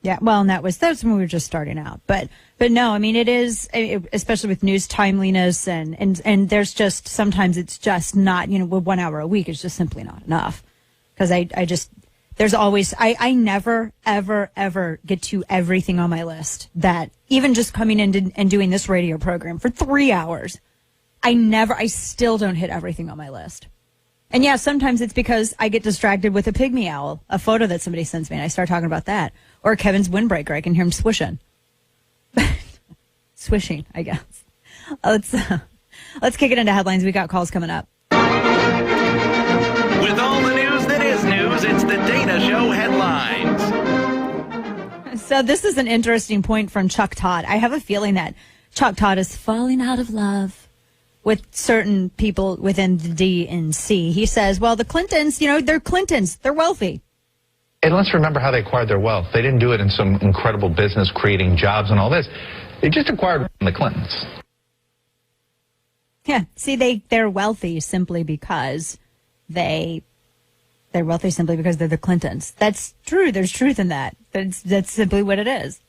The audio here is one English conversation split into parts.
Yeah, well, and that's when we were just starting out. But no, I mean, it is, especially with news timeliness and there's just, sometimes it's just not, 1 hour a week is just simply not enough. Because there's always, I never, ever get to everything on my list that, even just coming in and doing this radio program for 3 hours, I still don't hit everything on my list. And yeah, sometimes it's because I get distracted with a pygmy owl, a photo that somebody sends me, and I start talking about that. Or Kevin's windbreaker, I can hear him swishing. Swishing, I guess. Let's kick it into headlines. We got calls coming up. With all the news that is news, it's the Dana Show headlines. So this is an interesting point from Chuck Todd. I have a feeling that Chuck Todd is falling out of love with certain people within the DNC. He says, well, the Clintons, they're Clintons. They're wealthy. And let's remember how they acquired their wealth. They didn't do it in some incredible business creating jobs and all this. They just acquired the Clintons. Yeah. See, they're wealthy simply because they're wealthy simply because they're the Clintons. That's true. There's truth in that. That's simply what it is.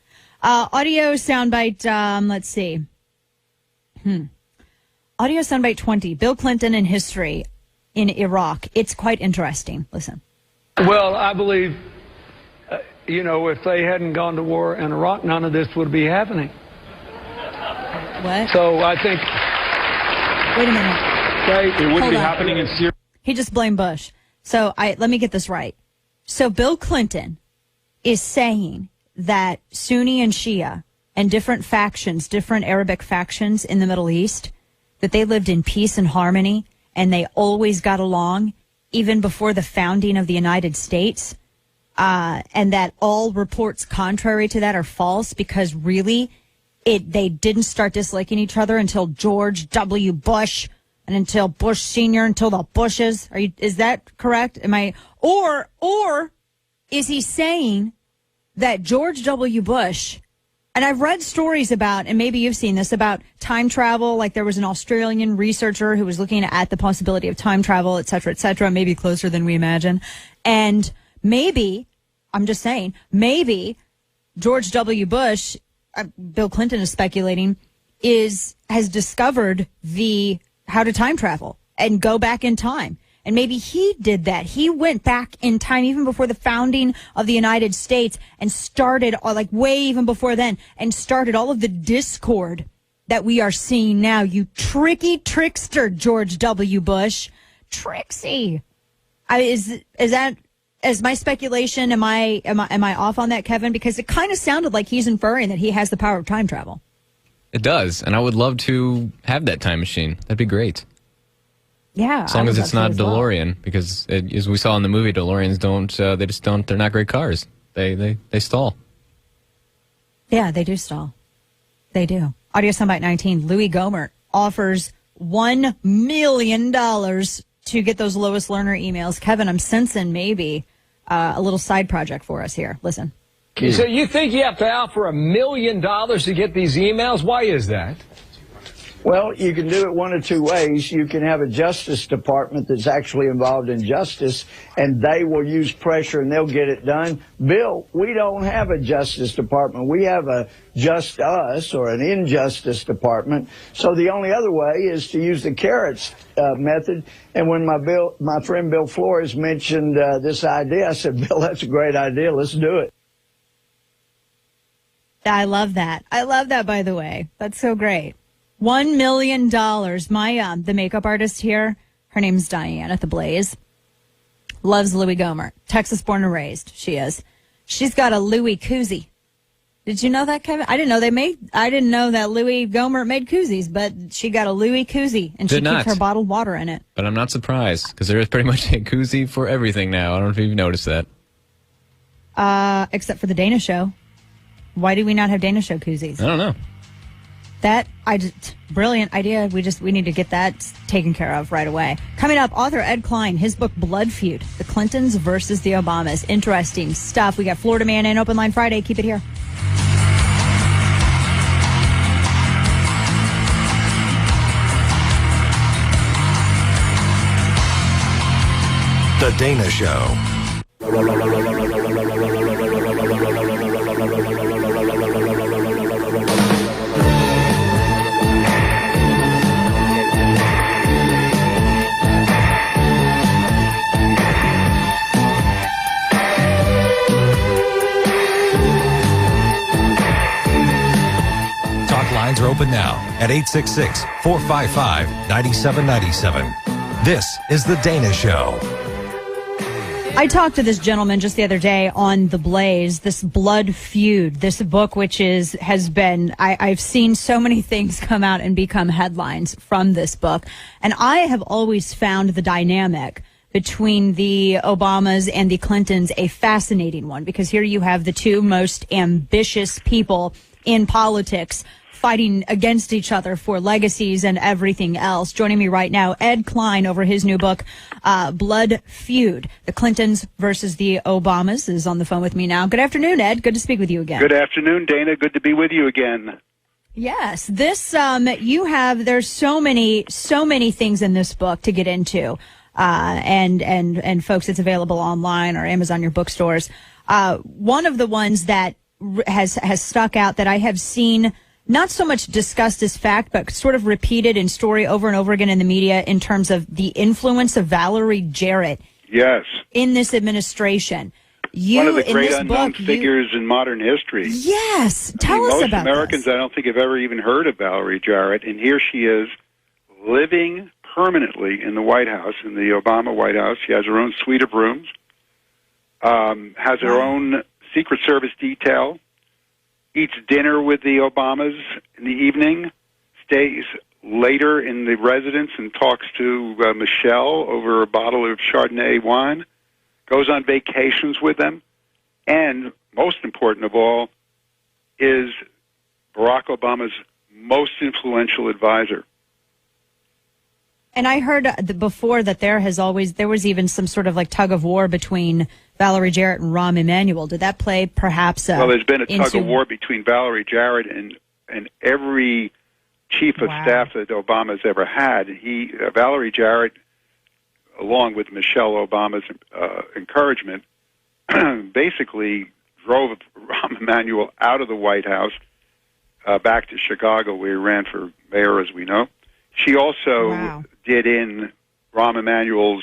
Audio soundbite, let's see. Audio soundbite 20. Bill Clinton and history in Iraq. It's quite interesting. Listen. Well, I believe, if they hadn't gone to war in Iraq, none of this would be happening. What? So I think... Wait a minute. It wouldn't be happening in Syria. He just blamed Bush. So let me get this right. So Bill Clinton is saying that Sunni and Shia and different factions, different Arabic factions in the Middle East, that they lived in peace and harmony and they always got along even before the founding of the United States, and that all reports contrary to that are false because really they didn't start disliking each other until George W. Bush and until Bush Sr., until the Bushes. Is that correct? Or is he saying that George W. Bush, and I've read stories about, and maybe you've seen this, about time travel, like there was an Australian researcher who was looking at the possibility of time travel, et cetera, maybe closer than we imagine. And maybe, I'm just saying, maybe George W. Bush, Bill Clinton is speculating, has discovered how to time travel and go back in time. And maybe he did that. He went back in time even before the founding of the United States and started, way even before then, and started all of the discord that we are seeing now. You tricky trickster, George W. Bush. Trixie. Is my speculation, am I off on that, Kevin? Because it kind of sounded like he's inferring that he has the power of time travel. It does, and I would love to have that time machine. That'd be great. Yeah. As long as it's not a DeLorean, because as we saw in the movie, DeLoreans they're not great cars. They stall. Yeah, they do stall. They do. Audio soundbite 19. Louis Gohmert offers $1 million to get those lowest learner emails. Kevin, I'm sensing maybe a little side project for us here. Listen. So you think you have to offer $1 million to get these emails? Why is that? Well, you can do it one of two ways. You can have a Justice Department that's actually involved in justice, and they will use pressure and they'll get it done. Bill, we don't have a Justice Department. We have a Just Us or an Injustice Department. So the only other way is to use the carrots method. And when my friend Bill Flores mentioned this idea, I said, Bill, that's a great idea. Let's do it. I love that. By the way. That's so great. $1 million. The makeup artist here, her name's Diane at the Blaze, loves Louis Gohmert. Texas born and raised, she is. She's got a Louis koozie. Did you know that, Kevin? I didn't know that Louis Gohmert made koozies, but she got a Louis koozie, and she keeps her bottled water in it. But I'm not surprised, because there is pretty much a koozie for everything now. I don't know if you've noticed that. Except for the Dana Show. Why do we not have Dana Show koozies? I don't know. Brilliant idea. We need to get that taken care of right away. Coming up, author Ed Klein, his book Blood Feud, the Clintons versus the Obamas. Interesting stuff. We got Florida Man and Open Line Friday. Keep it here. The Dana Show. are open now at 866-455-9797. This is The Dana Show. I talked to this gentleman just the other day on The Blaze, this Blood Feud, this book, which has been, I've seen so many things come out and become headlines from this book. And I have always found the dynamic between the Obamas and the Clintons a fascinating one, because here you have the two most ambitious people in politics fighting against each other for legacies and everything else. Joining me right now, Ed Klein, over his new book, Blood Feud, the Clintons versus the Obamas, is on the phone with me now. Good afternoon, Ed. Good to speak with you again. Good afternoon, Dana. Good to be with you again. Yes, this there's so many things in this book to get into, and folks, it's available online or Amazon, your bookstores. One of the ones that has stuck out that I have seen not so much discussed as fact, but sort of repeated in story over and over again in the media in terms of the influence of Valerie Jarrett. Yes. In this administration. One of the great unknown figures in modern history. Yes. Tell us about most Americans, this. I don't think, have ever even heard of Valerie Jarrett, and here she is living permanently in the White House, in the Obama White House. She has her own suite of rooms, has her own Secret Service detail, eats dinner with the Obamas in the evening, stays later in the residence and talks to Michelle over a bottle of Chardonnay wine, goes on vacations with them, and most important of all, is Barack Obama's most influential advisor. And I heard before that there was even some sort of like tug of war between Valerie Jarrett and Rahm Emanuel. Did that play perhaps well, there's been a tug of war between Valerie Jarrett and every chief of staff that Obama's ever had. Valerie Jarrett, along with Michelle Obama's encouragement, basically drove Rahm Emanuel out of the White House back to Chicago, where he ran for mayor, as we know. She also did in Rahm Emanuel's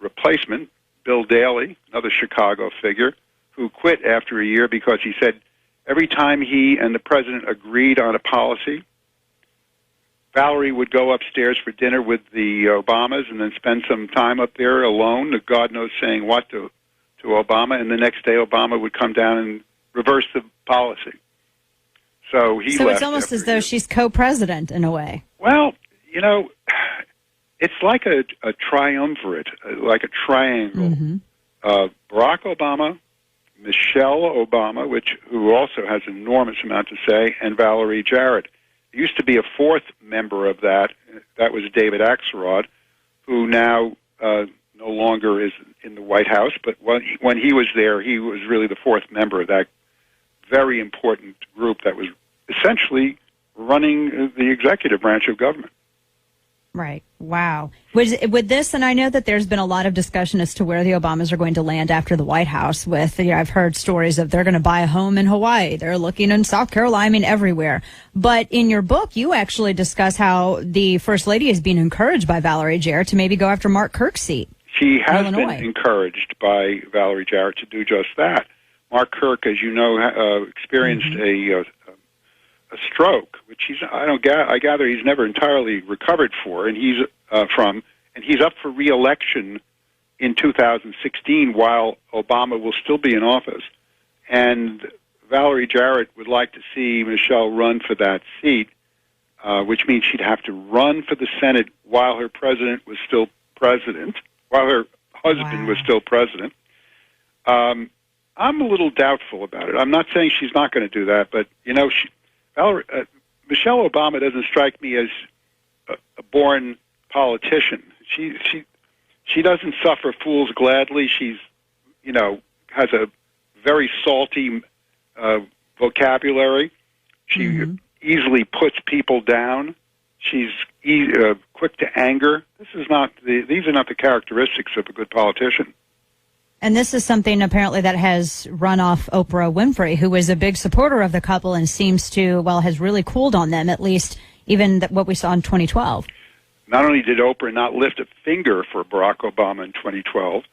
replacement, Bill Daley, another Chicago figure, who quit after a year because he said every time he and the president agreed on a policy, Valerie would go upstairs for dinner with the Obamas and then spend some time up there alone, God knows saying what to Obama, and the next day Obama would come down and reverse the policy. So he left. It's almost as though she's co-president in a way. Well, you know, it's like a triumvirate, like a triangle. Mm-hmm. Barack Obama, Michelle Obama, who also has an enormous amount to say, and Valerie Jarrett. There used to be a fourth member of that. That was David Axelrod, who now no longer is in the White House. But when he was there, he was really the fourth member of that very important group that was essentially running the executive branch of government. Right. Wow. With this, and I know that there's been a lot of discussion as to where the Obamas are going to land after the White House with, I've heard stories of they're going to buy a home in Hawaii. They're looking in South Carolina, I mean, everywhere. But in your book, you actually discuss how the First Lady is being encouraged by Valerie Jarrett to maybe go after Mark Kirk's seat. She has been encouraged by Valerie Jarrett to do just that. Mark Kirk, as you know, experienced a stroke, which I gather he's never entirely recovered and he's up for re-election in 2016 while Obama will still be in office. And Valerie Jarrett would like to see Michelle run for that seat, which means she'd have to run for the Senate while her president was still president, while her husband was still president. I'm a little doubtful about it. I'm not saying she's not going to do that, but, Michelle Obama doesn't strike me as a born politician. She doesn't suffer fools gladly. She's, has a very salty vocabulary. She easily puts people down. She's quick to anger. These are not the characteristics of a good politician. And this is something apparently that has run off Oprah Winfrey, who was a big supporter of the couple and seems to, has really cooled on them, at least even what we saw in 2012. Not only did Oprah not lift a finger for Barack Obama in 2012,